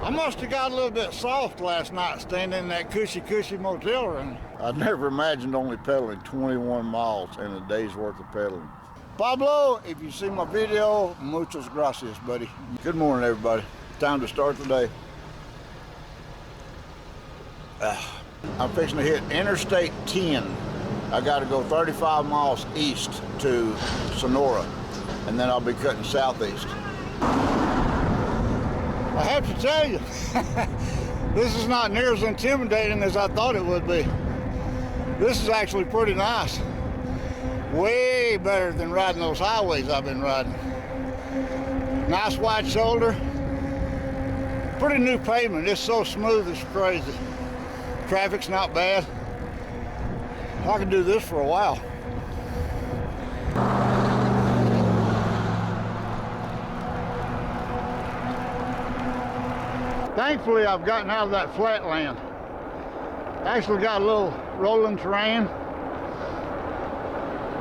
I must have got a little bit soft last night standing in that cushy motel room. I never imagined only pedaling 21 miles in a day's worth of pedaling. Pablo, if you see my video, muchas gracias, buddy. Good morning, everybody. Time to start the day. I'm fixing to hit Interstate 10. I got to go 35 miles east to Sonora, and then I'll be cutting southeast. I have to tell you, this is not near as intimidating as I thought it would be. This is actually pretty nice. Way better than riding those highways I've been riding. Nice wide shoulder. Pretty new pavement. It's so smooth, it's crazy. Traffic's not bad. I could do this for a while. Thankfully, I've gotten out of that flat land. Actually got a little rolling terrain.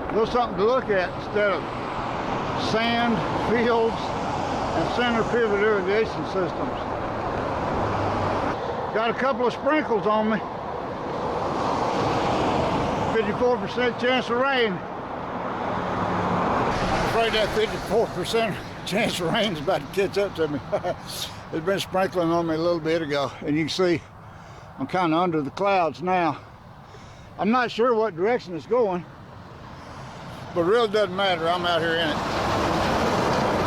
A little something to look at instead of sand, fields, and center pivot irrigation systems. Got a couple of sprinkles on me. 54% chance of rain. I'm afraid that 54% chance of rain is about to catch up to me. It's been sprinkling on me a little bit ago, and you can see I'm kind of under the clouds now. I'm not sure what direction it's going, but it really doesn't matter. I'm out here in it.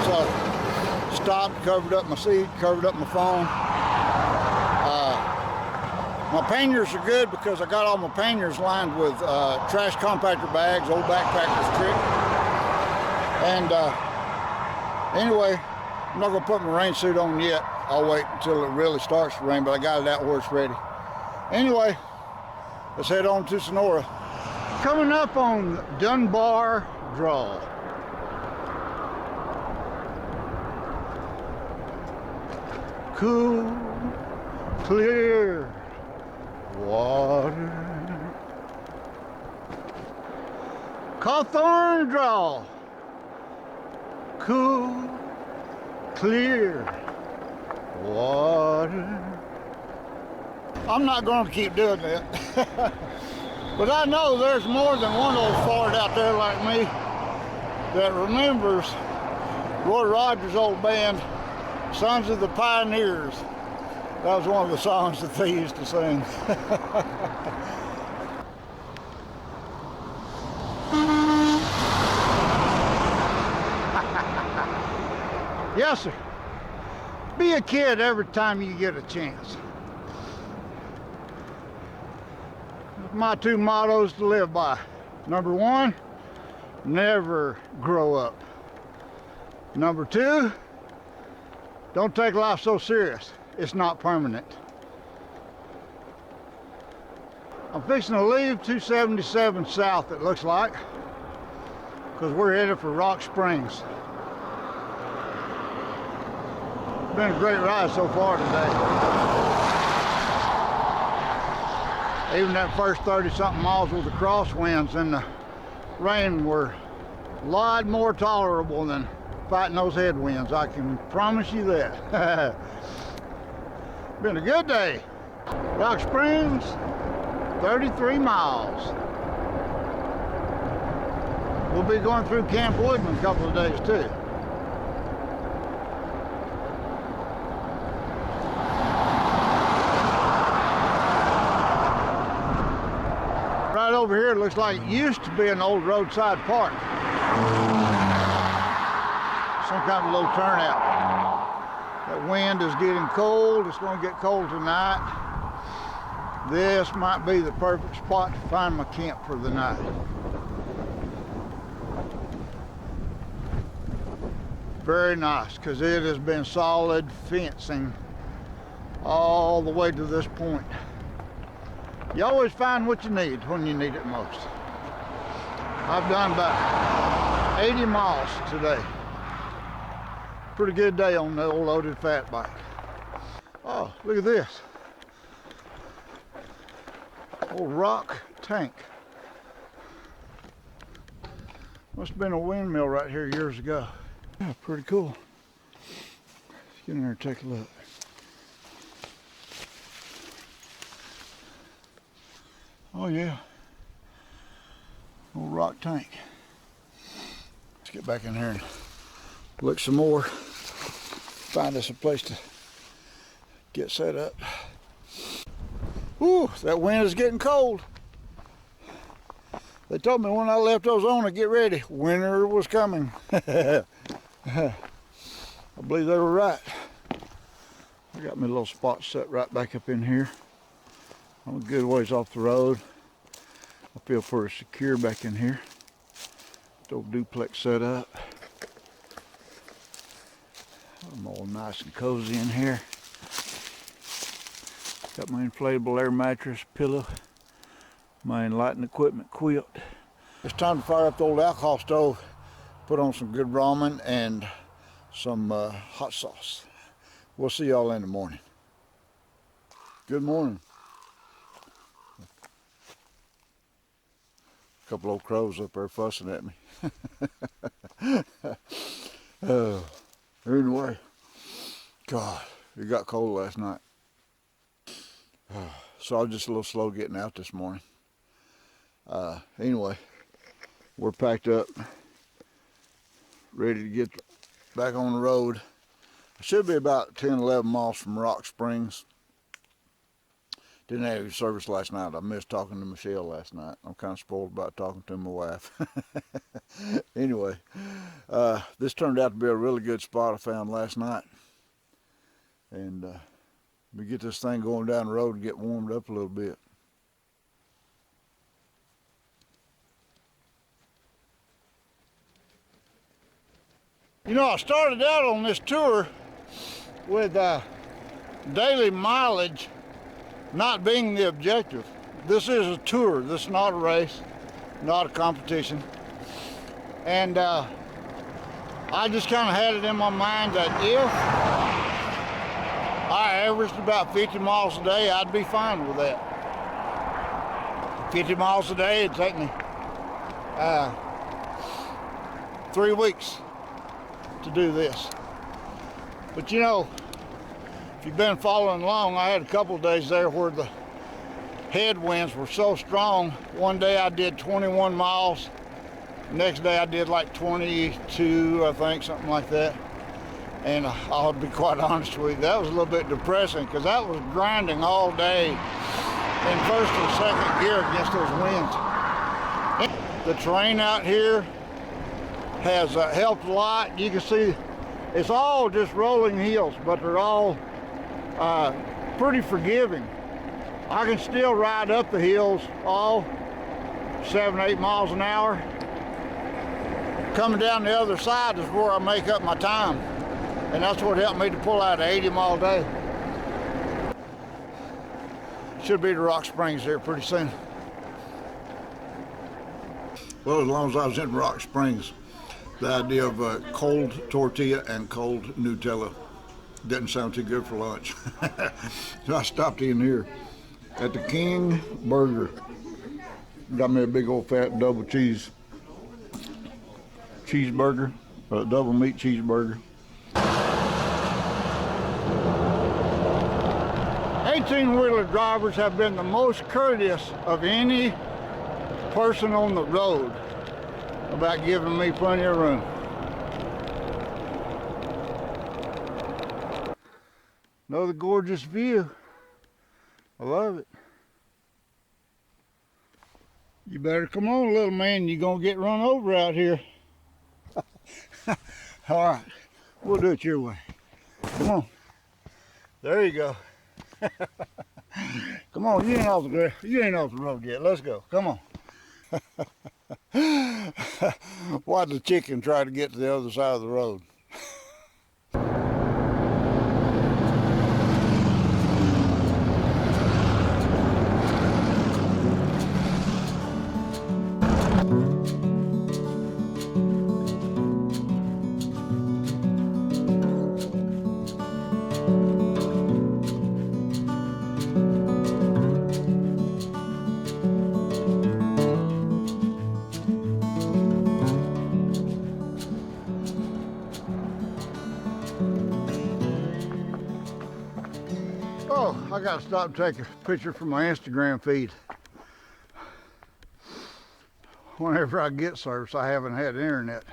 So, stopped, covered up my seat, covered up my phone. My panniers are good because I got all my panniers lined with trash compactor bags, old backpacker's trick. And anyway, I'm not gonna put my rain suit on yet. I'll wait until it really starts to rain, but I got it out where it's ready. Anyway, let's head on to Sonora. Coming up on Dunbar Draw. Cool, clear water. Cawthorn Draw. Cool, clear water. I'm not going to keep doing that. But I know there's more than one old fart out there like me that remembers Roy Rogers' old band, Sons of the Pioneers. That was one of the songs that they used to sing. Yes, sir. Be a kid every time you get a chance. My two mottos to live by. Number one, never grow up. Number two, don't take life so serious. It's not permanent. I'm fixing to leave 277 south, it looks like, because we're headed for Rock Springs. It's been a great ride so far today. Even that first 30-something miles with the crosswinds and the rain were a lot more tolerable than fighting those headwinds. I can promise you that. Been a good day. Rock Springs, 33 miles. We'll be going through Camp Woodman a couple of days too. Right over here, it looks like it used to be an old roadside park. Some kind of little turnout. That wind is getting cold. It's going to get cold tonight. This might be the perfect spot to find my camp for the night. Very nice, because it has been solid fencing all the way to this point. You always find what you need when you need it most. I've done about 80 miles today. Pretty good day on the old loaded fat bike. Oh, look at this. Old rock tank. Must have been a windmill right here years ago. Yeah, pretty cool. Let's get in there and take a look. Oh yeah. Old rock tank. Let's get back in here and look some more. Find us a place to get set up. Ooh, that wind is getting cold. They told me when I left Ozona, get ready, winter was coming. I believe they were right. I got my little spot set right back up in here. I'm a good ways off the road. I feel pretty secure back in here. The old duplex set up. I'm all nice and cozy in here. Got my inflatable air mattress, pillow, my enlightened equipment quilt. It's time to fire up the old alcohol stove, put on some good ramen and some hot sauce. We'll see y'all in the morning. Good morning. A couple old crows up there fussing at me. Anyway, God, it got cold last night. So I was just a little slow getting out this morning. Anyway, we're packed up, ready to get back on the road. I should be about 10, 11 miles from Rock Springs. Didn't have any service last night. I missed talking to Michelle last night. I'm kind of spoiled about talking to my wife. Anyway, this turned out to be a really good spot I found last night. And we get this thing going down the road and get warmed up a little bit. You know, I started out on this tour with daily mileage not being the objective. This is a tour. This is not a race, not a competition. And I just kind of had it in my mind that if I averaged about 50 miles a day, I'd be fine with that. 50 miles a day, it'd take me 3 weeks to do this. But you know, if you've been following along, I had a couple of days there where the headwinds were so strong. One day I did 21 miles. The next day I did like 22, I think, something like that. And I'll be quite honest with you, that was a little bit depressing because that was grinding all day in first and second gear against those winds. The terrain out here has helped a lot. You can see it's all just rolling hills, but they're all pretty forgiving. I can still ride up the hills all 7, 8 miles an hour. Coming down the other side is where I make up my time. And that's what helped me to pull out an 80 mile day. Should be to Rock Springs here pretty soon. Well, as long as I was in Rock Springs, the idea of a cold tortilla and cold Nutella didn't sound too good for lunch. So I stopped in here at the King Burger. Got me a big old fat double cheeseburger, a double meat cheeseburger. 18-wheeler drivers have been the most courteous of any person on the road about giving me plenty of room. Another gorgeous view. I love it. You better come on, little man. You're gonna get run over out here. All right, we'll do it your way. Come on. There you go. Come on, you ain't off the road yet. Let's go. Come on. Why'd the chicken try to get to the other side of the road? I gotta stop and take a picture for my Instagram feed. whenever I get service. I haven't had internet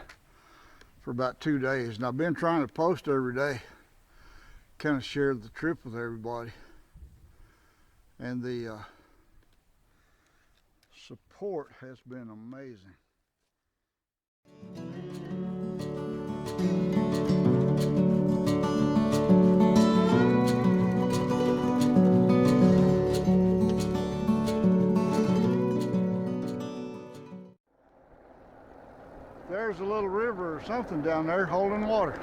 for about 2 days, and I've been trying to post every day, kind of share the trip with everybody, and the support has been amazing. There's a little river or something down there holding water.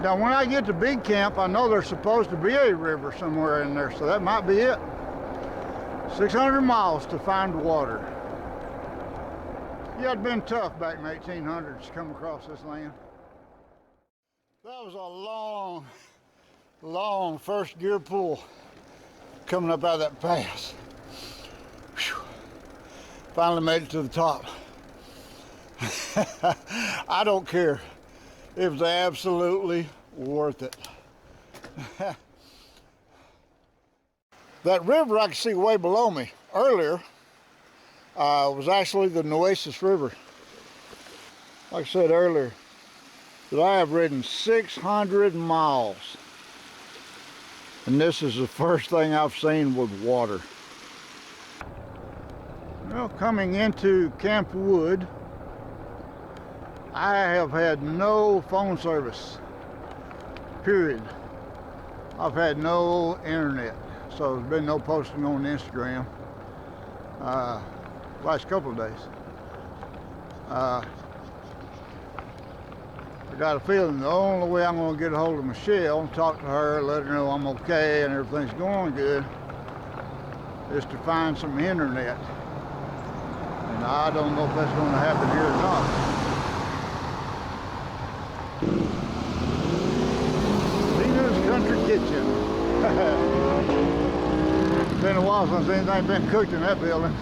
Now when I get to Big Camp, I know there's supposed to be a river somewhere in there, so that might be it. 600 miles to find water. Yeah, it'd been tough back in the 1800s to come across this land. That was a long, long first gear pull coming up out of that pass. Whew. Finally made it to the top. I don't care. It was absolutely worth it. That river I could see way below me earlier was actually the Oasis River. Like I said earlier, that I have ridden 600 miles, and this is the first thing I've seen with water. Well, coming into Camp Wood, I have had no phone service, period. I've had no internet, so there's been no posting on Instagram last couple of days. I got a feeling the only way I'm going to get a hold of Michelle and talk to her, let her know I'm okay and everything's going good, is to find some internet. And I don't know if that's going to happen here or not. Country kitchen. It's been a while since anything been cooked in that building.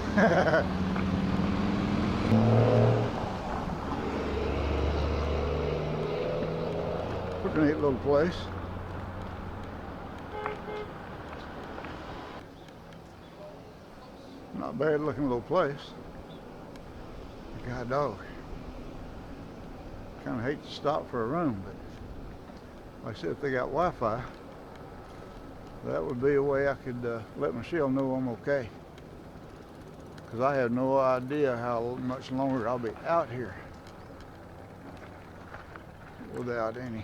Pretty neat little place. Not bad looking little place. God dog. Kind of hate to stop for a room, but like I said, if they got Wi-Fi, that would be a way I could let Michelle know I'm okay. Because I have no idea how much longer I'll be out here without any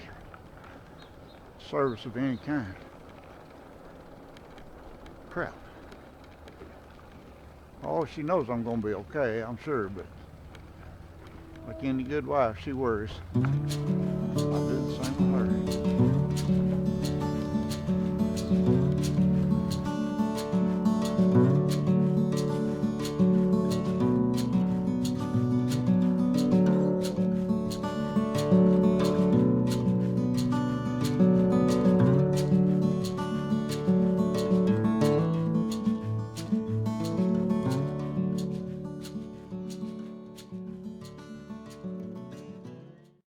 service of any kind. Crap. Oh, she knows I'm going to be okay, I'm sure, but like any good wife, she worries.